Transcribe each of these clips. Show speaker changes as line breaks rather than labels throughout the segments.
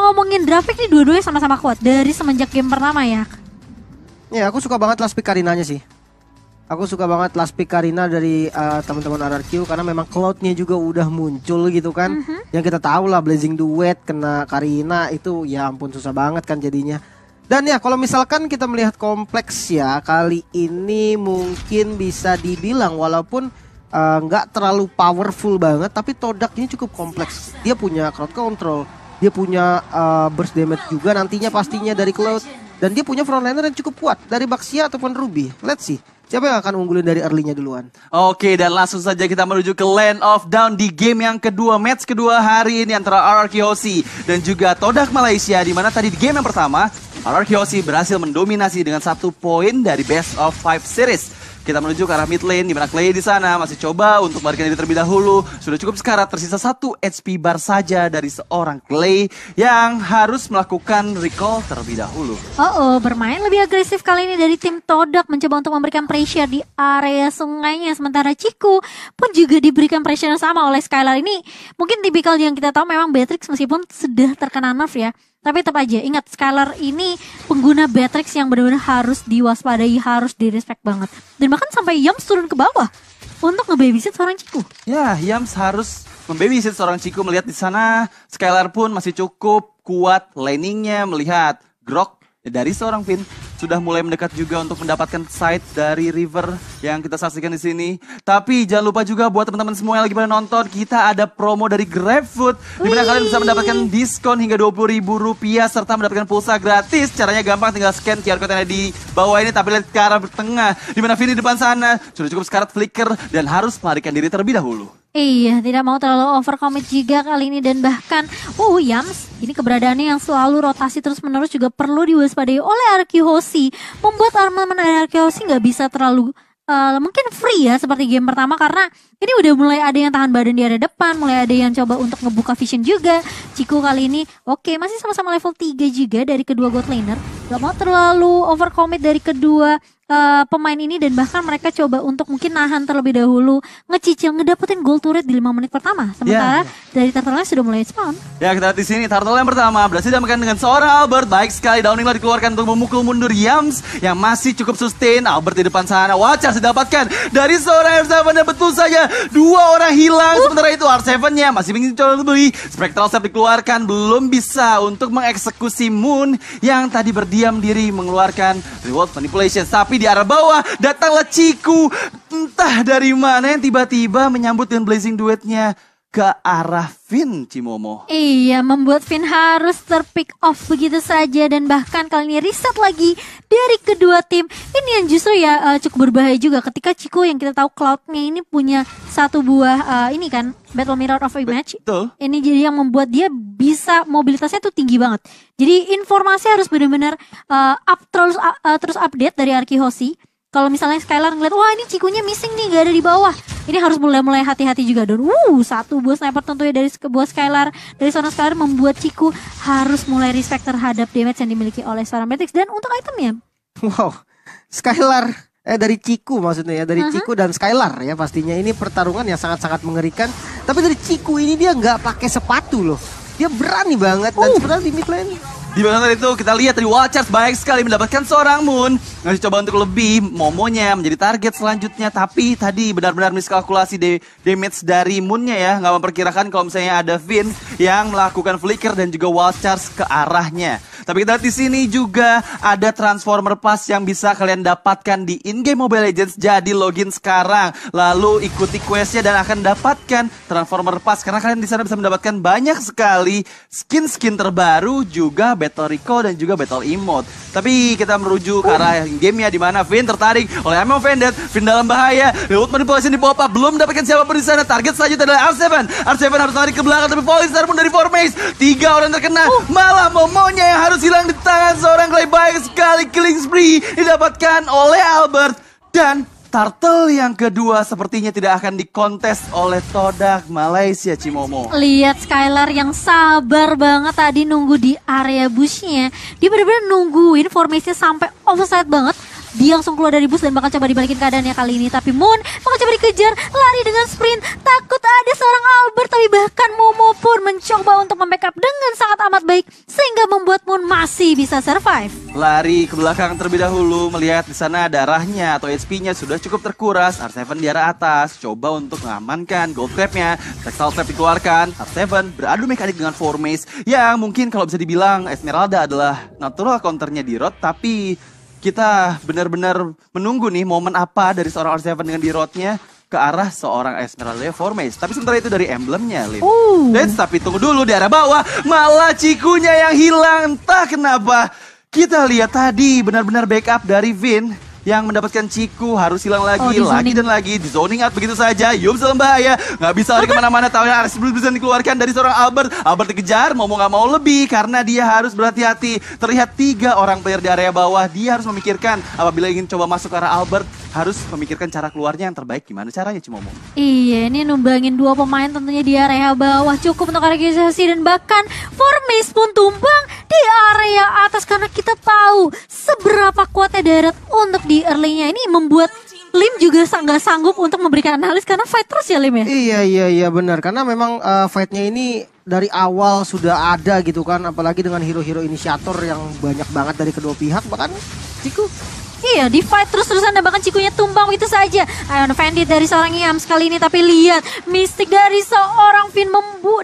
ngomongin draft pick nih dua-duanya sama-sama kuat dari semenjak game pertama ya.
Ya aku suka banget last pick Karinanya sih. Aku suka banget last pick Karina dari teman-teman RRQ karena memang Cloud-nya juga udah muncul gitu kan. Yang kita tahu lah Blazing Duet kena Karina itu ya ampun susah banget kan jadinya. Dan ya kalau misalkan kita melihat kompleks ya kali ini mungkin bisa dibilang walaupun nggak terlalu powerful banget tapi Todak ini cukup kompleks. Dia punya crowd control, dia punya burst damage juga nantinya pastinya dari Cloud. Dan dia punya frontliner yang cukup kuat dari Baxia ataupun Ruby. Let's see. Siapa yang akan unggulin dari early-nya duluan?
Oke, dan langsung saja kita menuju ke Land of Down di game yang kedua, match kedua hari ini antara RRQ Hoshi dan juga Todak Malaysia. Di mana tadi di game yang pertama, RRQ Hoshi berhasil mendominasi dengan 1 poin dari Best of 5 series. Kita menuju ke arah mid lane, di mana Clay di sana masih coba untuk melarikan diri terlebih dahulu. Sudah cukup sekarat, tersisa 1 HP bar saja dari seorang Clay yang harus melakukan recall terlebih dahulu.
Bermain lebih agresif kali ini dari tim Todak, mencoba untuk memberikan pressure di area sungainya. Sementara Ciku pun juga diberikan pressure yang sama oleh Skylar. Ini mungkin tipikal yang kita tahu memang Beatrix meskipun sudah terkena nerf ya. Tapi tetap aja ingat Skylar ini pengguna Beatrix yang benar-benar harus diwaspadai, harus direspek banget. Dan bahkan sampai Yams turun ke bawah untuk nge-babysit seorang Ciku.
Ya, Yams harus membabysit seorang Ciku. Melihat di sana Skylar pun masih cukup kuat laningnya, melihat Grok dari seorang Finn sudah mulai mendekat juga untuk mendapatkan side dari River yang kita saksikan di sini. Tapi jangan lupa juga buat teman-teman semua yang lagi pada nonton, kita ada promo dari GrabFood di mana kalian bisa mendapatkan diskon hingga Rp20.000 serta mendapatkan pulsa gratis. Caranya gampang, tinggal scan QR code yang ada di bawah ini tapi lihat ke arah tengah di mana Finn di depan sana sudah cukup sekarat flicker dan harus melarikan diri terlebih dahulu.
Iya, tidak mau terlalu overcommit juga kali ini. Dan bahkan Yams ini keberadaannya yang selalu rotasi terus menerus juga perlu diwaspadai oleh RRQ Hoshi. Membuat armamen RRQ Hoshi nggak bisa terlalu mungkin free ya seperti game pertama, karena ini udah mulai ada yang tahan badan di area depan, mulai ada yang coba untuk ngebuka vision juga. Ciku kali ini masih sama-sama level 3 juga dari kedua god laner. Gak mau terlalu overcommit dari kedua pemain ini, dan bahkan mereka coba untuk mungkin nahan terlebih dahulu, ngecicil ngedapetin gold turret di 5 menit pertama. Sementara dari turtle sudah mulai spawn.
Ya, kita lihat di sini turtle yang pertama berhasil diamankan dengan seorang Albert. Baik sekali, downing lah dikeluarkan untuk memukul mundur Yams yang masih cukup sustain. Albert di depan sana, Watchers didapatkan dari seorang R7 dan betul saja 2 orang hilang. Sementara itu R7-nya masih ingin coba beli. Spectral Step dikeluarkan, belum bisa untuk mengeksekusi Moon yang tadi berdiam diri mengeluarkan reward manipulation. Tapi di arah bawah datanglah Ciku, entah dari mana yang tiba-tiba menyambut dengan Blazing Duetnya ke arah Finn, Cimomo.
Iya, membuat Finn harus terpick off begitu saja, dan bahkan kali ini reset lagi dari kedua tim. Ini yang justru ya cukup berbahaya juga ketika Ciku yang kita tahu Cloud-nya ini punya satu buah ini kan Battle Mirror of Image.
Betul.
Ini jadi yang membuat dia bisa mobilitasnya tuh tinggi banget. Jadi informasi harus benar-benar terus update dari RRQ Hoshi. Kalau misalnya Skylar ngeliat, wah ini Cikunya missing nih, gak ada di bawah. Ini harus mulai hati-hati juga. Dan satu buah sniper tentunya dari sebuah Skylar. Dari seorang Skylar membuat Ciku harus mulai respect terhadap damage yang dimiliki oleh seorang Beatrix. Dan untuk itemnya,
wow, Skylar dari Ciku maksudnya ya, dari Ciku dan Skylar ya pastinya. Ini pertarungan yang sangat-sangat mengerikan. Tapi dari Ciku ini dia nggak pakai sepatu loh. Dia berani banget dan sebenarnya di mid lane.
Di bagian itu kita lihat dari Watchers baik sekali mendapatkan seorang Moon. Ngasih coba untuk lebih, Momonya menjadi target selanjutnya. Tapi tadi benar-benar miskalkulasi damage dari Moonnya ya. Nggak memperkirakan kalau misalnya ada Finn yang melakukan flicker dan juga Watchers ke arahnya. Tapi kita lihat di sini juga ada Transformer Pass yang bisa kalian dapatkan di in-game Mobile Legends. Jadi login sekarang, lalu ikuti questnya dan akan dapatkan Transformer Pass. Karena kalian di sana bisa mendapatkan banyak sekali skin-skin terbaru, juga Battle Recall dan juga Battle Emote. Tapi kita merujuk ke arah game ya, di mana Finn tertarik oleh Ammo Vended. Finn dalam bahaya, Reward Manipulation di pop up, belum mendapatkan siapapun di sana. Target selanjutnya adalah R7. R7 harus lari ke belakang, tapi Polistar pun dari Formace. 3 orang terkena, malah Momonya yang harus hilang di tangan seorang Clay. Baik sekali, killing spree didapatkan oleh Albert. Dan turtle yang kedua sepertinya tidak akan dikontes oleh Todak Malaysia, Cimomo.
Lihat Skylar yang sabar banget tadi nunggu di area bushnya. Dia benar-benar nungguin formasinya sampai offside banget. Dia langsung keluar dari bus dan bakal coba dibalikin keadaannya kali ini. Tapi Moon bakal coba dikejar, lari dengan sprint. Takut ada seorang Albert, tapi bahkan Momo pun mencoba untuk membackup dengan sangat amat baik. Sehingga membuat Moon masih bisa survive.
Lari ke belakang terlebih dahulu, melihat di sana darahnya atau HP-nya sudah cukup terkuras. R7 di arah atas, coba untuk mengamankan gold trap-nya. Textile trap dikeluarkan, R7 beradu mekanik dengan Formace yang mungkin kalau bisa dibilang Esmeralda adalah natural counternya di Rod, tapi kita benar-benar menunggu nih momen apa dari seorang R7 dengan di Rodnya ke arah seorang Esmeralda Formace. Tapi sementara itu dari emblemnya, Lim. Tapi tunggu dulu di arah bawah, malah Cikunya yang hilang, entah kenapa. Kita lihat tadi benar-benar backup dari Vin yang mendapatkan Ciku harus hilang lagi, lagi dan lagi, di zoning out begitu saja. Yums dalam bahaya, nggak bisa lari kemana-mana. Tahu yang belum bisa dikeluarkan dari seorang Albert. Albert dikejar, mau nggak mau lebih karena dia harus berhati-hati. Terlihat 3 orang player di area bawah. Dia harus memikirkan apabila ingin coba masuk ke arah Albert, harus memikirkan cara keluarnya yang terbaik. Gimana caranya, Cimomo?
Iya, ini numbangin 2 pemain tentunya di area bawah. Cukup untuk organisasi dan bahkan Formace pun tumbang di area atas karena kita tahu seberapa kuatnya Darat untuk di early-nya. Ini membuat Lim juga nggak sanggup untuk memberikan analis karena fight terus ya, Lim ya?
Iya benar, karena memang fight-nya ini dari awal sudah ada gitu kan, apalagi dengan hero-hero inisiator yang banyak banget dari kedua pihak, bahkan Ciku.
Iya, di fight terus-terusan dan bahkan Cikunya tumbang begitu saja. Ion Bandit dari seorang Yams kali ini, tapi lihat Mystic dari seorang Finn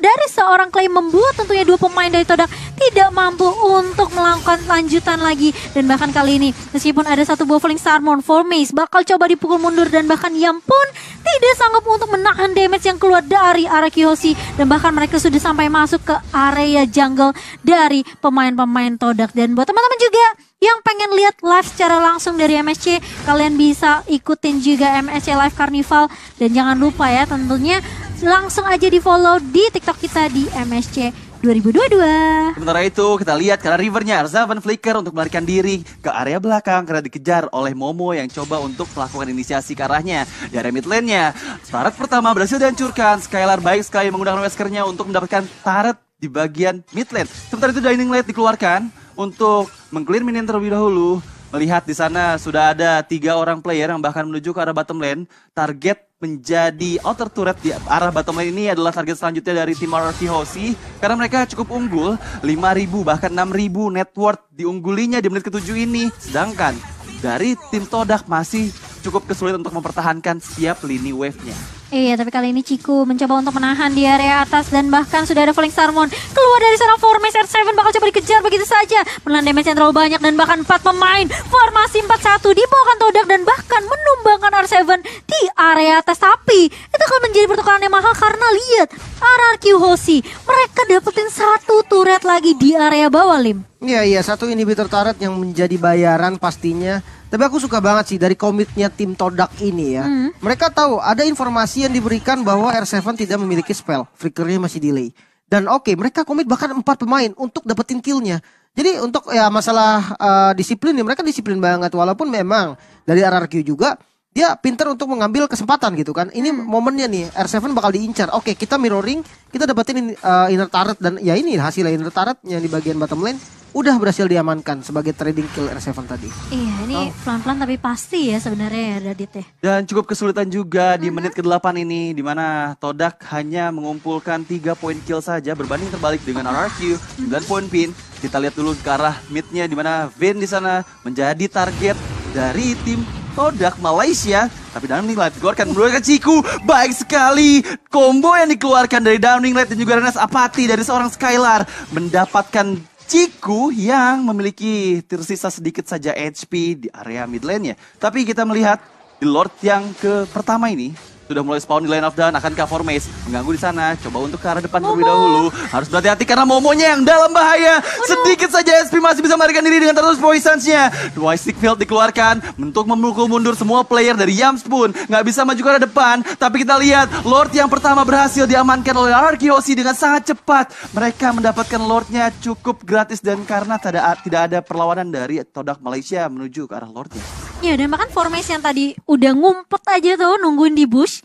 dari seorang Clay membuat tentunya 2 pemain dari Todak tidak mampu untuk melakukan lanjutan lagi. Dan bahkan kali ini meskipun ada 1 Buffling Sarmon, Formace bakal coba dipukul mundur dan bahkan Yam pun tidak sanggup untuk menahan damage yang keluar dari arah Kiyoshi. Dan bahkan mereka sudah sampai masuk ke area jungle dari pemain-pemain Todak. Dan buat teman-teman juga yang pengen lihat live secara langsung dari MSC, kalian bisa ikutin juga MSC Live Carnival. Dan jangan lupa ya tentunya langsung aja di follow di TikTok kita di MSC 2022.
Sementara itu kita lihat karena Rivernya R7 Flicker untuk melarikan diri ke area belakang karena dikejar oleh Momo yang coba untuk melakukan inisiasi ke arahnya. Di area mid lane-nya, turret pertama berhasil dihancurkan. Skylar baik sekali menggunakan Weskernya untuk mendapatkan turret di bagian mid lane. Sementara itu Dining Light dikeluarkan untuk meng-clear minion terlebih dahulu. Melihat di sana sudah ada 3 orang player yang bahkan menuju ke arah bottom lane. Target menjadi outer turret di arah bottom lane ini adalah target selanjutnya dari tim RRQ Hoshi. Karena mereka cukup unggul, 5.000 bahkan 6.000 net worth diunggulinya di menit ke-7 ini. Sedangkan dari tim Todak masih cukup kesulitan untuk mempertahankan setiap lini wave-nya.
Iya, tapi kali ini Ciku mencoba untuk menahan di area atas dan bahkan sudah ada Falling Sarmon keluar dari seorang Formace. R7 bakal coba dikejar begitu saja. Menelan damage yang terlalu banyak dan bahkan 4 pemain formasi 4-1 dibawakan Todak dan bahkan menumbangkan R7 di area atas. Tapi itu akan menjadi pertukaran yang mahal karena lihat RRQ Hoshi mereka dapetin 1 turret lagi di area bawah, Lim.
Iya, 1 inhibitor turret yang menjadi bayaran pastinya. Tapi aku suka banget sih dari komitnya tim Todak ini ya. Mereka tahu ada informasi yang diberikan bahwa R7 tidak memiliki spell. Flickernya masih delay. Dan oke, mereka komit bahkan 4 pemain untuk dapetin killnya. Jadi untuk ya masalah disiplin nih, mereka disiplin banget. Walaupun memang dari RRQ juga dia pinter untuk mengambil kesempatan gitu kan. Ini momennya nih, R7 bakal diincar. Oke, kita mirroring, kita dapetin inner turret. Dan ya ini hasilnya inner turret yang di bagian bottom lane udah berhasil diamankan sebagai trading kill R7 tadi.
Iya, ini pelan-pelan tapi pasti ya sebenarnya ya Radit ya.
Dan cukup kesulitan juga di menit ke-8 ini, di mana Todak hanya mengumpulkan 3 poin kill saja berbanding terbalik dengan RRQ 9 poin pin. Kita lihat dulu ke arah mid-nya di mana Vin di sana menjadi target dari tim Todak Malaysia. Tapi Downing Light dikeluarkan mengeluarkan Ciku. Baik sekali combo yang dikeluarkan dari Downing Light dan juga Renas Apati dari seorang Skylar mendapatkan Ciku yang memiliki tersisa sedikit saja HP di area mid lane-nya. Tapi kita melihat di Lord yang ke pertama ini sudah mulai spawn di Lane of Dawn. Akankah Formace mengganggu di sana? Coba untuk ke arah depan terlebih dahulu. Harus berhati-hati karena Momonya yang dalam bahaya. Sedikit saja SP masih bisa melarikan diri dengan terus poisons-nya. Twisted Field dikeluarkan untuk memukul mundur semua player dari Yams pun. Nggak bisa maju ke arah depan. Tapi kita lihat Lord yang pertama berhasil diamankan oleh RRQ Hoshi dengan sangat cepat. Mereka mendapatkan Lordnya cukup gratis dan karena tidak ada perlawanan dari Todak Malaysia menuju ke arah Lordnya.
Ya, dan bahkan Formace yang tadi udah ngumpet aja tuh nungguin di bush,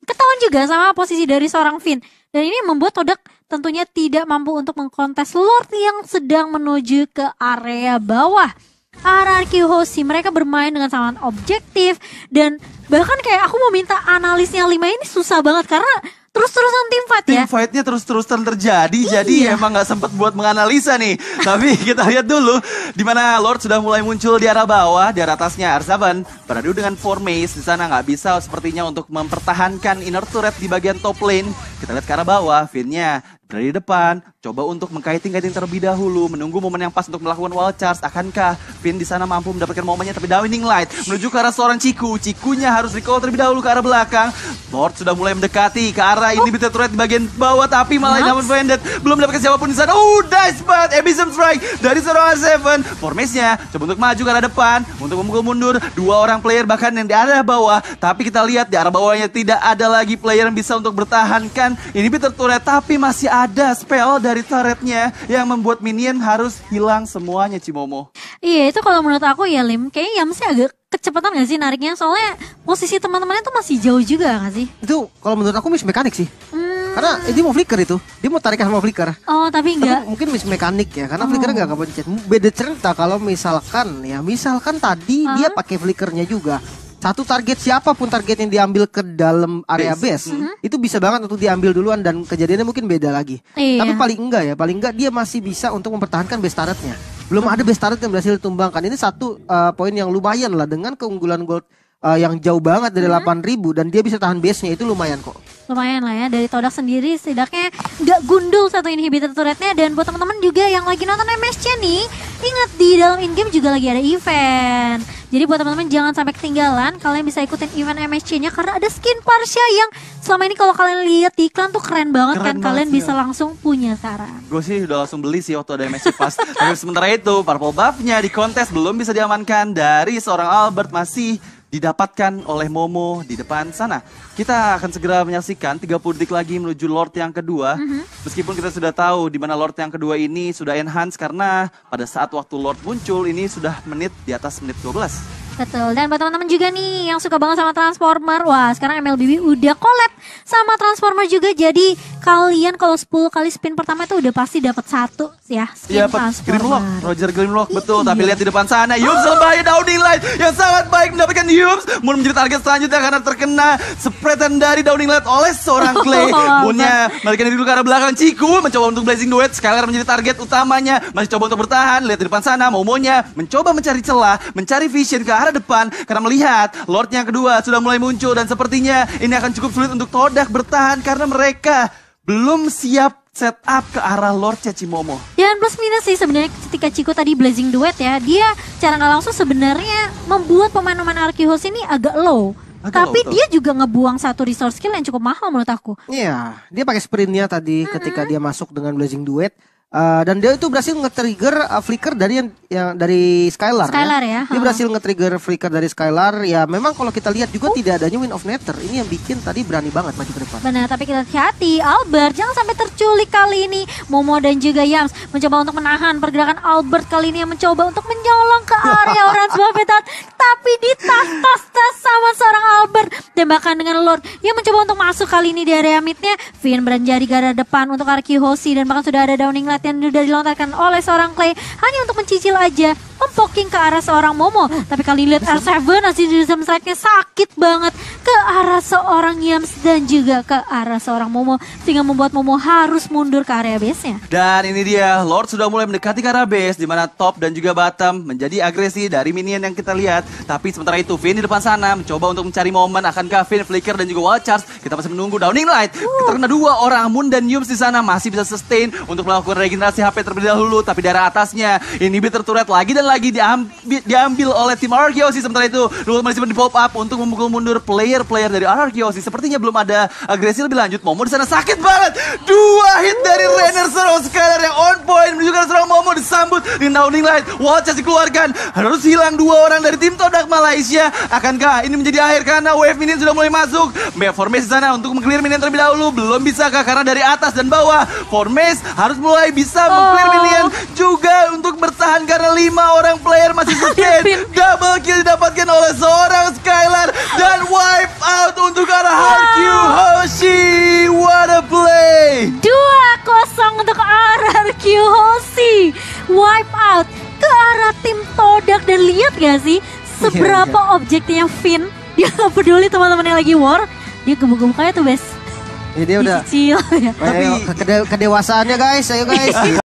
ketahuan juga sama posisi dari seorang Finn. Dan ini membuat Todak tentunya tidak mampu untuk mengkontes Lord yang sedang menuju ke area bawah. RRQ Hoshi mereka bermain dengan sangat objektif dan bahkan kayak aku mau minta analisnya 5 ini susah banget karena terus-terusan tim fight ya.
Tim fightnya terus-terusan terjadi, jadi emang nggak sempet buat menganalisa nih. Tapi kita lihat dulu di mana Lord sudah mulai muncul di arah bawah, di arah atasnya Arzaban beradu dengan 4 Maze di sana nggak bisa sepertinya untuk mempertahankan inner turret di bagian top lane. Kita lihat ke arah bawah, Finn-nya berada di depan, coba untuk mengkiting-kiting terlebih dahulu, menunggu momen yang pas untuk melakukan wall charge. Akankah Finn di sana mampu mendapatkan momennya? Tapi Downing Light menuju ke arah seorang Cikunya harus recall terlebih dahulu ke arah belakang. Lord sudah mulai mendekati ke arah inhibitor turret di bagian bawah, tapi malah Diamond Bandit belum mendapatkan siapapun di sana. Nice banget, Abyssal Strike dari seorang R7. Formasinya coba untuk maju ke arah depan, untuk memukul mundur 2 orang player bahkan yang di arah bawah. Tapi kita lihat di arah bawahnya tidak ada lagi player yang bisa untuk bertahankan inhibitor turret, tapi masih ada spell dari turretnya yang membuat minion harus hilang semuanya, Cimomo.
Iya, itu kalau menurut aku ya Lim, kayaknya Yamsnya agak kecepatan gak sih nariknya? Soalnya posisi teman-temannya tuh masih jauh juga gak sih?
Itu kalau menurut aku miss mekanik sih. Karena dia mau flicker itu. Dia mau tarik sama flicker.
Oh, tapi enggak.
Mungkin miss mekanik ya, karena flickernya gak kepencet. Beda cerita kalau misalkan tadi dia pakai flickernya juga. Satu target siapapun target yang diambil ke dalam area base, itu bisa banget untuk diambil duluan dan kejadiannya mungkin beda lagi.
Iya.
Tapi paling enggak dia masih bisa untuk mempertahankan base turretnya. Belum ada base turret yang berhasil ditumbangkan. Ini satu poin yang lumayan lah dengan keunggulan gold yang jauh banget dari 8.000 dan dia bisa tahan base-nya, itu lumayan kok.
Lumayan lah ya, dari Todak sendiri setidaknya nggak gundul satu inhibitor turretnya. Dan buat teman-teman juga yang lagi nonton MSC nih, ingat di dalam in-game juga lagi ada event. Jadi buat teman-teman jangan sampai ketinggalan, kalian bisa ikutin event MSC-nya karena ada skin Parsha yang selama ini kalau kalian lihat di iklan tuh keren banget. Kalian bisa langsung punya saran.
Gue sih udah langsung beli sih waktu ada MSC Pass. Tapi sementara itu purple buff-nya di kontes belum bisa diamankan dari seorang Albert, masih didapatkan oleh Momo di depan sana. Kita akan segera menyaksikan 30 detik lagi menuju Lord yang kedua. Meskipun kita sudah tahu di mana Lord yang kedua ini sudah enhance karena pada saat waktu Lord muncul ini sudah menit di atas menit 12.
Betul, dan buat teman-teman juga nih yang suka banget sama Transformer, wah sekarang MLBB udah collab sama Transformer juga. Jadi kalian kalau 10 kali spin pertama itu udah pasti dapat 1 ya skin Transformer.
Grimlock, Roger Grimlock, betul. Tapi lihat di depan sana, Yups bahaya Downing Light yang sangat baik mendapatkan Yups. Moon menjadi target selanjutnya karena terkena spreadan dari Downing Light oleh seorang Clay. Moonnya melarikan diri ke arah belakang. Ciku mencoba untuk blazing duet, Skylar menjadi target utamanya, masih coba untuk bertahan. Lihat di depan sana, Momonya mencoba mencari celah, mencari vision ke arah depan karena melihat Lord yang kedua sudah mulai muncul dan sepertinya ini akan cukup sulit untuk Todak bertahan karena mereka belum siap setup ke arah Lord Cimomo.
Dan plus minus sih sebenarnya ketika Ciku tadi blazing duet ya, dia cara nggak langsung sebenarnya membuat pemain-pemain RRQ Hoshi ini agak low. Tapi dia juga ngebuang satu resource skill yang cukup mahal menurut aku.
Iya, dia pakai sprintnya tadi ketika dia masuk dengan blazing duet. Dan dia itu berhasil nge-trigger flicker dari yang dari Skylar ya. Dia berhasil nge-trigger flicker dari Skylar. Ya memang kalau kita lihat juga tidak adanya Wind of Nether. Ini yang bikin tadi berani banget maju ke depan.
Benar, tapi kita hati-hati Albert jangan sampai terculik kali ini. Momo dan juga Yams mencoba untuk menahan pergerakan Albert kali ini yang mencoba untuk menyolong ke area Orange Habitat. Tapi ditas-tas sama seorang Albert. Dan bahkan dengan Lord yang mencoba untuk masuk kali ini di area midnya. Finn beranjak di garda depan untuk RRQ Hoshi dan bahkan sudah ada Downing Light yang sudah dilontarkan oleh seorang Clay hanya untuk mencicil aja mempoking ke arah seorang Momo. Tapi kali lihat R7 masih di dalam strike-nya sakit banget ke arah seorang Yams dan juga ke arah seorang Momo sehingga membuat Momo harus mundur ke area base-nya.
Dan ini dia Lord sudah mulai mendekati ke arah base di mana top dan juga bottom menjadi agresi dari minion yang kita lihat. Tapi sementara itu Finn di depan sana mencoba untuk mencari momen, akankah Finn flicker dan juga wall charge. Kita masih menunggu Downing Light. Terkena 2 orang, Moon dan Yums di sana masih bisa sustain untuk melakukan regenerasi HP terlebih dahulu. Tapi dari atasnya inhibitor turret lagi dan lagi diambil oleh tim RRQ Hoshi. Sementara itu Lord masih di pop up untuk memukul mundur player-player dari RRQ Hoshi. Sepertinya belum ada agresi lebih lanjut. Momo di sana sakit banget. 2 hit dari Rainer serang Skylar yang on point menunjukkan serang Momo disambut dengan Downing Light. Wall charge dikeluarkan. Harus hilang 2 orang dari tim Todak Malaysia. Akankah ini menjadi akhir karena wave minion sudah mulai masuk. Formasi sana untuk meng-clear minion terlebih dahulu. Belum bisakah karena dari atas dan bawah Formasi harus mulai bisa meng-clear minion juga untuk bertahan karena 5 orang player masih sustain. Double kill didapatkan oleh seorang Skylar dan wipe out untuk arah RRQ Hoshi. What a play.
2-0 untuk RRQ Hoshi. Wipe out ke arah tim Todak dan lihat gak sih seberapa objeknya Finn. Dia gak peduli teman-teman yang lagi war. Dia gebuk-gebuk aja tuh Bes.
Ya dia udah
Dicicil ya.
tapi kedewasaannya guys, ayo guys.